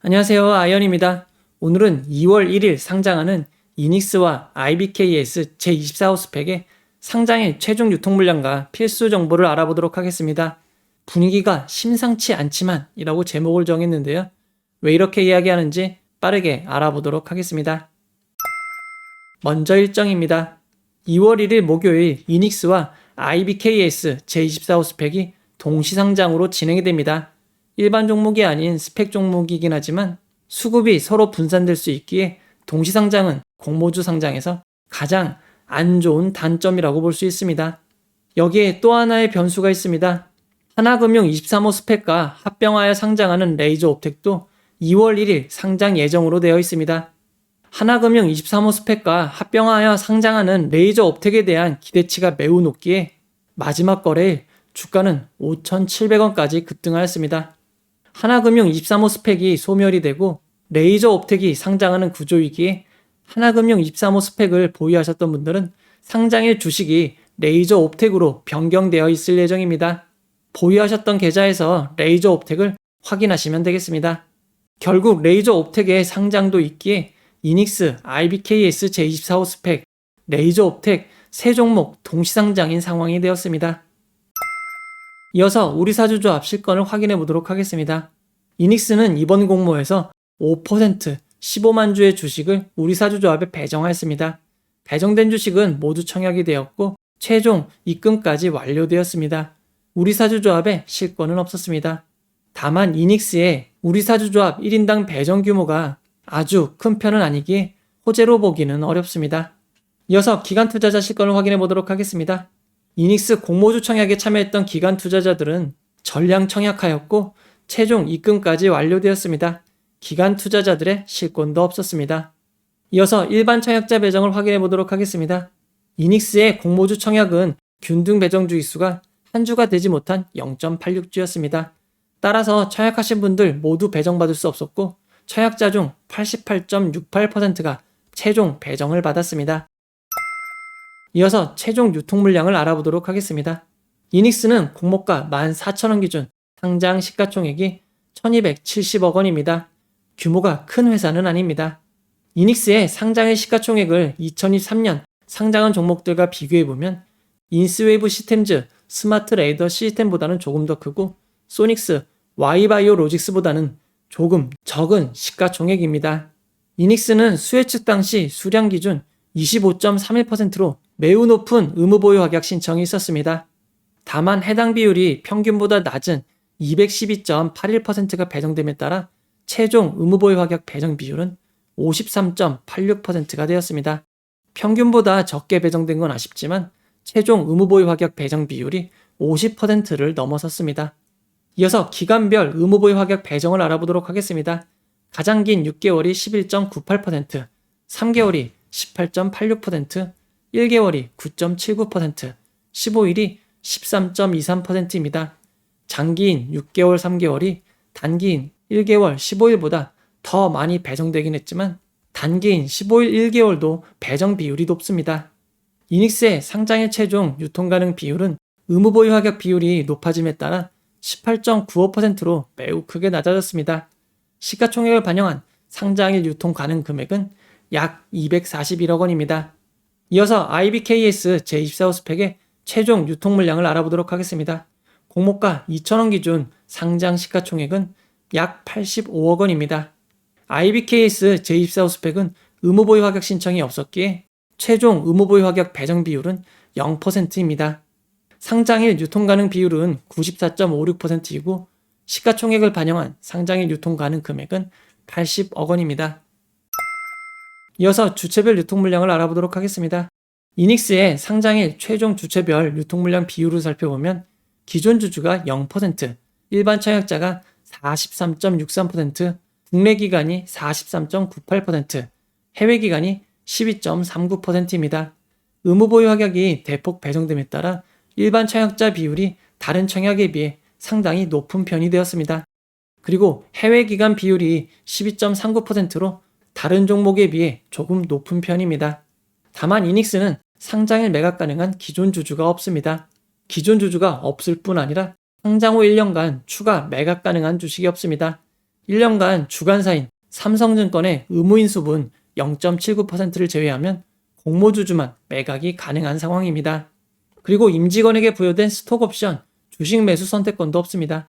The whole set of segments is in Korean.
안녕하세요. 아이언입니다. 오늘은 2월 1일 상장하는 이닉스와 IBKS 제24호 스펙의 상장일 최종 유통 물량과 필수 정보를 알아보도록 하겠습니다. 분위기가 심상치 않지만 이라고 제목을 정했는데요. 왜 이렇게 이야기하는지 빠르게 알아보도록 하겠습니다. 먼저 일정입니다. 2월 1일 목요일 이닉스와 IBKS 제24호 스펙이 동시상장으로 진행이 됩니다. 일반 종목이 아닌 스펙 종목이긴 하지만 수급이 서로 분산될 수 있기에 동시상장은 공모주 상장에서 가장 안 좋은 단점이라고 볼 수 있습니다. 여기에 또 하나의 변수가 있습니다. 하나금융 23호 스펙과 합병하여 상장하는 레이저옵텍도 2월 1일 상장 예정으로 되어 있습니다. 하나금융 23호 스펙과 합병하여 상장하는 레이저옵텍에 대한 기대치가 매우 높기에 마지막 거래일 주가는 5,700원까지 급등하였습니다. 하나금융 23호 스펙이 소멸이 되고 레이저옵텍이 상장하는 구조이기에 하나금융 23호 스펙을 보유하셨던 분들은 상장일 주식이 레이저옵텍으로 변경되어 있을 예정입니다. 보유하셨던 계좌에서 레이저옵텍을 확인하시면 되겠습니다. 결국 레이저옵텍의 상장도 있기에 이닉스, IBKS 제24호 스펙, 레이저옵텍 세 종목 동시상장인 상황이 되었습니다. 이어서 우리사주조합 실권을 확인해 보도록 하겠습니다. 이닉스는 이번 공모에서 5% 15만 주의 주식을 우리사주조합에 배정하였습니다. 배정된 주식은 모두 청약이 되었고 최종 입금까지 완료되었습니다. 우리사주조합에 실권은 없었습니다. 다만 이닉스의 우리사주조합 1인당 배정 규모가 아주 큰 편은 아니기에 호재로 보기는 어렵습니다. 이어서 기관 투자자 실권을 확인해 보도록 하겠습니다. 이닉스 공모주 청약에 참여했던 기관 투자자들은 전량 청약하였고 최종 입금까지 완료되었습니다. 기관 투자자들의 실권도 없었습니다. 이어서 일반 청약자 배정을 확인해 보도록 하겠습니다. 이닉스의 공모주 청약은 균등 배정 주의수가 한 주가 되지 못한 0.86주였습니다. 따라서 청약하신 분들 모두 배정받을 수 없었고 청약자 중 88.68%가 최종 배정을 받았습니다. 이어서 최종 유통 물량을 알아보도록 하겠습니다. 이닉스는 공모가 14,000원 기준 상장 시가총액이 1270억 원입니다. 규모가 큰 회사는 아닙니다. 이닉스의 상장의 시가총액을 2023년 상장한 종목들과 비교해보면 인스웨이브 시스템즈, 스마트 레이더 시스템보다는 조금 더 크고 소닉스, Y바이오 로직스보다는 조금 적은 시가총액입니다. 이닉스는 수혜측 당시 수량 기준 25.31%로 매우 높은 의무보유 확약 신청이 있었습니다. 다만 해당 비율이 평균보다 낮은 212.81%가 배정됨에 따라 최종 의무보유 확약 배정 비율은 53.86%가 되었습니다. 평균보다 적게 배정된 건 아쉽지만 최종 의무보유 확약 배정 비율이 50%를 넘어섰습니다. 이어서 기간별 의무보유 확약 배정을 알아보도록 하겠습니다. 가장 긴 6개월이 11.98%, 3개월이 18.86%, 1개월이 9.79%, 15일이 13.23%입니다. 장기인 6개월 3개월이 단기인 1개월 15일보다 더 많이 배정되긴 했지만 단기인 15일 1개월도 배정 비율이 높습니다. 이닉스의 상장일 최종 유통 가능 비율은 의무보유 확약 비율이 높아짐에 따라 18.95%로 매우 크게 낮아졌습니다. 시가총액을 반영한 상장일 유통 가능 금액은 약 241억 원입니다. 이어서 IBKS 제24호 스펙의 최종 유통 물량을 알아보도록 하겠습니다. 공모가 2,000원 기준 상장 시가총액은 약 85억 원입니다. IBKS 제24호 스펙은 의무보유 확약 신청이 없었기에 최종 의무보유 확약 배정 비율은 0%입니다. 상장일 유통 가능 비율은 94.56%이고 시가총액을 반영한 상장일 유통 가능 금액은 80억 원입니다. 이어서 주체별 유통 물량을 알아보도록 하겠습니다. 이닉스의 상장일 최종 주체별 유통 물량 비율을 살펴보면 기존 주주가 0%, 일반 청약자가 43.63%, 국내 기관이 43.98%, 해외 기관이 12.39%입니다. 의무보유 확약이 대폭 배정됨에 따라 일반 청약자 비율이 다른 청약에 비해 상당히 높은 편이 되었습니다. 그리고 해외 기관 비율이 12.39%로 다른 종목에 비해 조금 높은 편입니다. 다만 이닉스는 상장일 매각 가능한 기존 주주가 없습니다. 기존 주주가 없을 뿐 아니라 상장 후 1년간 추가 매각 가능한 주식이 없습니다. 1년간 주간사인 삼성증권의 의무인수분 0.79%를 제외하면 공모주주만 매각이 가능한 상황입니다. 그리고 임직원에게 부여된 스톡옵션, 주식 매수 선택권도 없습니다.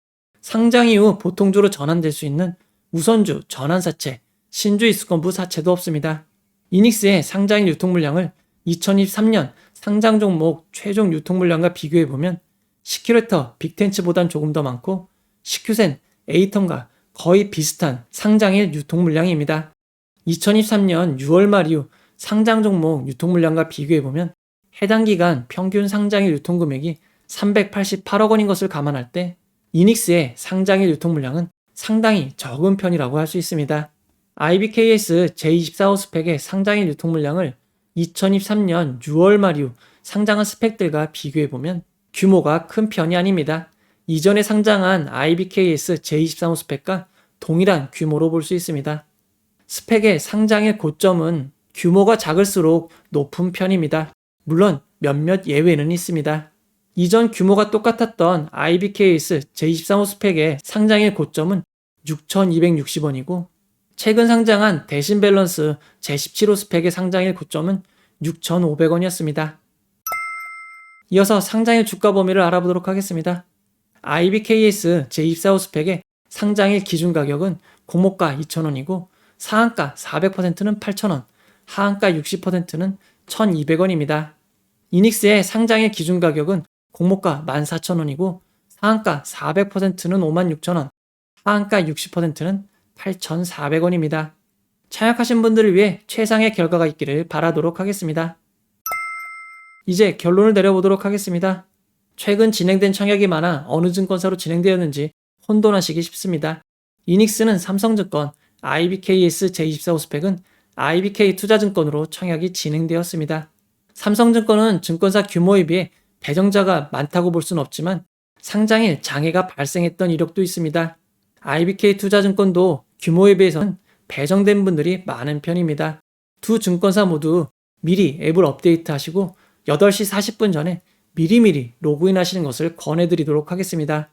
상장 이후 보통주로 전환될 수 있는 우선주 전환사채, 신주 이수권부 사채도 없습니다. 이닉스의 상장일 유통물량을 2023년 상장 종목 최종 유통물량과 비교해보면 시큐레터 빅텐츠보단 조금 더 많고 시큐센, 에이텀과 거의 비슷한 상장일 유통물량입니다. 2023년 6월 말 이후 상장 종목 유통물량과 비교해보면 해당 기간 평균 상장일 유통금액이 388억 원인 것을 감안할 때 이닉스의 상장일 유통물량은 상당히 적은 편이라고 할 수 있습니다. IBKS 제24호 스펙의 상장일 유통물량을 2023년 6월 말 이후 상장한 스펙들과 비교해보면 규모가 큰 편이 아닙니다. 이전에 상장한 IBKS 제23호 스펙과 동일한 규모로 볼 수 있습니다. 스펙의 상장일 고점은 규모가 작을수록 높은 편입니다. 물론 몇몇 예외는 있습니다. 이전 규모가 똑같았던 IBKS 제23호 스펙의 상장일 고점은 6,260원이고 최근 상장한 대신밸런스 제17호 스펙의 상장일 고점은 6,500원이었습니다. 이어서 상장일 주가 범위를 알아보도록 하겠습니다. IBKS 제24호 스펙의 상장일 기준 가격은 공모가 2,000원이고 상한가 400%는 8,000원, 하한가 60%는 1,200원입니다. 이닉스의 상장일 기준 가격은 공모가 14,000원이고 상한가 400%는 56,000원, 하한가 60%는 8,400원입니다. 참여하신 분들을 위해 최상의 결과가 있기를 바라도록 하겠습니다. 이제 결론을 내려보도록 하겠습니다. 최근 진행된 청약이 많아 어느 증권사로 진행되었는지 혼돈하시기 쉽습니다. 이닉스는 삼성증권, IBKS 제24호 스펙은 IBK 투자증권으로 청약이 진행되었습니다. 삼성증권은 증권사 규모에 비해 배정자가 많다고 볼 수는 없지만 상장일 장애가 발생했던 이력도 있습니다. IBK 투자증권도 규모에 비해서는 배정된 분들이 많은 편입니다. 두 증권사 모두 미리 앱을 업데이트하시고 8시 40분 전에 미리미리 로그인하시는 것을 권해드리도록 하겠습니다.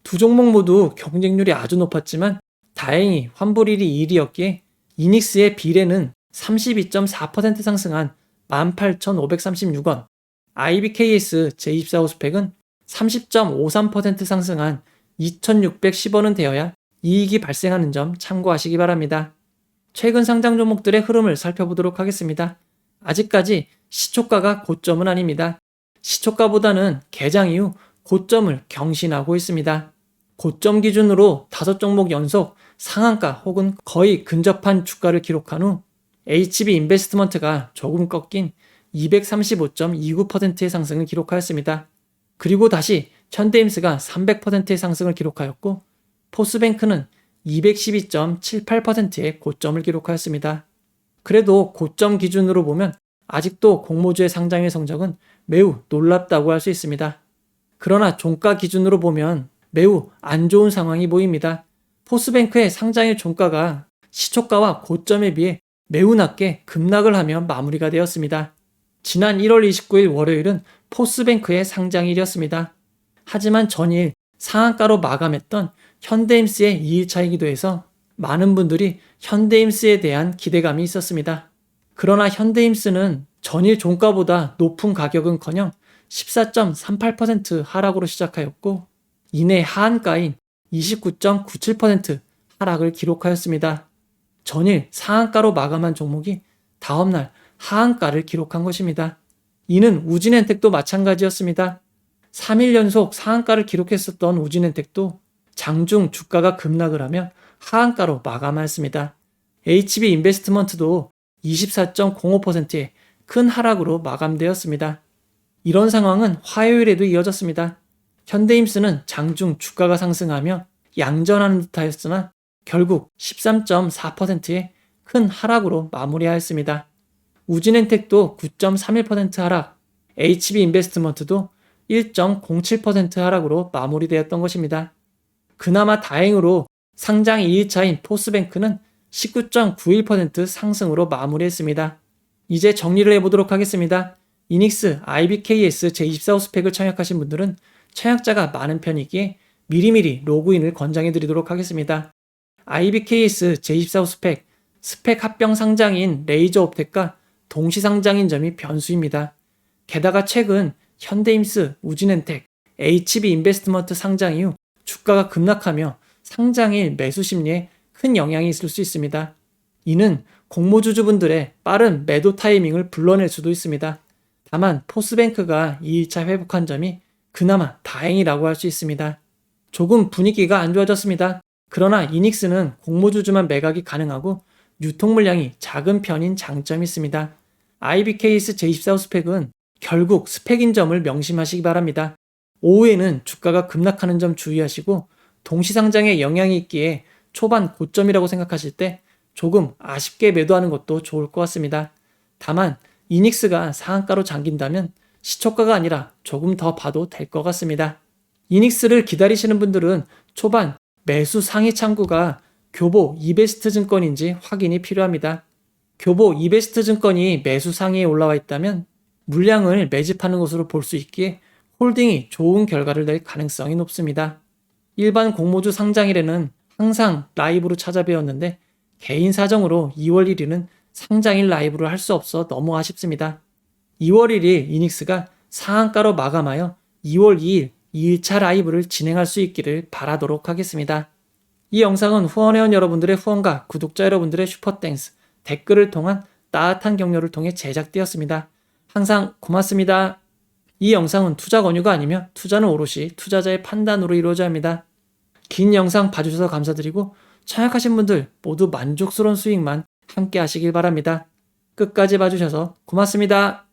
두 종목 모두 경쟁률이 아주 높았지만 다행히 환불일이 2일이었기에 이닉스의 비례는 32.4% 상승한 18,536원, IBKS 제24호 스펙은 30.53% 상승한 2,610원은 되어야 이익이 발생하는 점 참고하시기 바랍니다. 최근 상장 종목들의 흐름을 살펴보도록 하겠습니다. 아직까지 시초가가 고점은 아닙니다. 시초가보다는 개장 이후 고점을 경신하고 있습니다. 고점 기준으로 5종목 연속 상한가 혹은 거의 근접한 주가를 기록한 후 HB 인베스트먼트가 조금 꺾인 235.29%의 상승을 기록하였습니다. 그리고 다시 현대임스가 300%의 상승을 기록하였고 포스뱅크는 212.78%의 고점을 기록하였습니다. 그래도 고점 기준으로 보면 아직도 공모주의 상장의 성적은 매우 놀랍다고 할 수 있습니다. 그러나 종가 기준으로 보면 매우 안 좋은 상황이 보입니다. 포스뱅크의 상장의 종가가 시초가와 고점에 비해 매우 낮게 급락을 하며 마무리가 되었습니다. 지난 1월 29일 월요일은 포스뱅크의 상장일이었습니다. 하지만 전일 상한가로 마감했던 현대임스의 2일차이기도 해서 많은 분들이 현대임스에 대한 기대감이 있었습니다. 그러나 현대임스는 전일 종가보다 높은 가격은커녕 14.38% 하락으로 시작하였고 이내 하한가인 29.97% 하락을 기록하였습니다. 전일 상한가로 마감한 종목이 다음날 하한가를 기록한 것입니다. 이는 우진엔텍도 마찬가지였습니다. 3일 연속 상한가를 기록했었던 우진엔텍도 장중 주가가 급락을 하며 하한가로 마감하였습니다. HB 인베스트먼트도 24.05%의 큰 하락으로 마감되었습니다. 이런 상황은 화요일에도 이어졌습니다. 현대임스는 장중 주가가 상승하며 양전하는 듯하였으나 결국 13.4%의 큰 하락으로 마무리하였습니다. 우진엔텍도 9.31% 하락, HB 인베스트먼트도 1.07% 하락으로 마무리되었던 것입니다. 그나마 다행으로 상장 2일차인 포스뱅크는 19.91% 상승으로 마무리했습니다. 이제 정리를 해보도록 하겠습니다. 이닉스, IBKS 제24호 스펙을 청약하신 분들은 청약자가 많은 편이기에 미리미리 로그인을 권장해드리도록 하겠습니다. IBKS 제24호 스펙 합병 상장인 레이저옵텍과 동시 상장인 점이 변수입니다. 게다가 최근 현대임스, 우진엔텍, HB인베스트먼트 상장 이후 주가가 급락하며 상장일 매수 심리에 큰 영향이 있을 수 있습니다. 이는 공모주주분들의 빠른 매도 타이밍을 불러낼 수도 있습니다. 다만 포스뱅크가 2일차 회복한 점이 그나마 다행이라고 할 수 있습니다. 조금 분위기가 안 좋아졌습니다. 그러나 이닉스는 공모주주만 매각이 가능하고 유통 물량이 작은 편인 장점이 있습니다. IBKS 제24호 스펙은 결국 스펙인 점을 명심하시기 바랍니다. 오후에는 주가가 급락하는 점 주의하시고 동시상장에 영향이 있기에 초반 고점이라고 생각하실 때 조금 아쉽게 매도하는 것도 좋을 것 같습니다. 다만 이닉스가 상한가로 잠긴다면 시초가가 아니라 조금 더 봐도 될 것 같습니다. 이닉스를 기다리시는 분들은 초반 매수 상위 창구가 교보 이베스트 증권인지 확인이 필요합니다. 교보 이베스트 증권이 매수 상위에 올라와 있다면 물량을 매집하는 것으로 볼 수 있기에 홀딩이 좋은 결과를 낼 가능성이 높습니다. 일반 공모주 상장일에는 항상 라이브로 찾아뵈었는데 개인 사정으로 2월 1일은 상장일 라이브를 할 수 없어 너무 아쉽습니다. 2월 1일 이닉스가 상한가로 마감하여 2월 2일 2일차 라이브를 진행할 수 있기를 바라도록 하겠습니다. 이 영상은 후원회원 여러분들의 후원과 구독자 여러분들의 슈퍼땡스, 댓글을 통한 따뜻한 격려를 통해 제작되었습니다. 항상 고맙습니다. 이 영상은 투자 권유가 아니며 투자는 오롯이 투자자의 판단으로 이루어져야 합니다. 긴 영상 봐주셔서 감사드리고 청약하신 분들 모두 만족스러운 수익만 함께 하시길 바랍니다. 끝까지 봐주셔서 고맙습니다.